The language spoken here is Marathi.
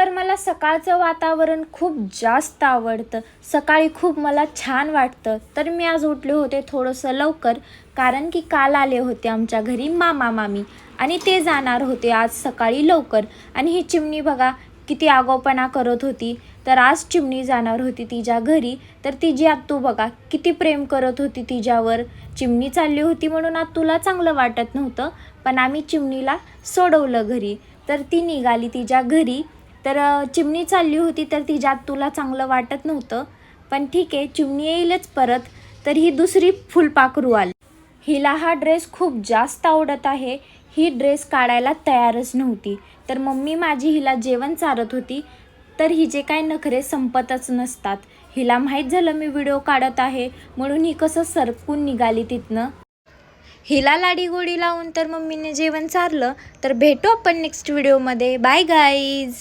तर मला सकाळचं वातावरण खूप जास्त आवडतं. सकाळी खूप मला छान वाटतं. तर मी आज उठले होते थोडंसं लवकर, कारण की काल आले होते आमच्या घरी मामा मामी आणि ते जाणार होते आज सकाळी लवकर. आणि ही चिमणी बघा किती आगाऊपणा करत होती. तर आज चिमणी जाणार होती तिच्या घरी, तर तिची आत्तू बघा किती प्रेम करत होती तिच्यावर. चिमणी चालली होती म्हणून आत्तूला चांगलं वाटत नव्हतं, पण आम्ही चिमणीला सोडवलं घरी. तर ती निघाली तिच्या घरी. तर चिमणी चालली होती तर तिच्या आत्तूला चांगलं वाटत नव्हतं, पण ठीक आहे चिमणी येईलच परत. तर ही दुसरी फुलपाखरू आली. हिला हा ड्रेस खूप जास्त आवडत आहे. ही ड्रेस काढायला तयारच नव्हती. तर मम्मी माझी हिला जेवण चारत होती, तर हिचे काय नखरे संपतच नसतात. हिला माहीत झालं मी व्हिडिओ काढत आहे म्हणून ही कसं सरकून निघाली तिथनं. हिला लाडीगोडी लावून तर मम्मीने जेवण चारलं. तर भेटू आपण नेक्स्ट व्हिडिओमध्ये. Bye guys.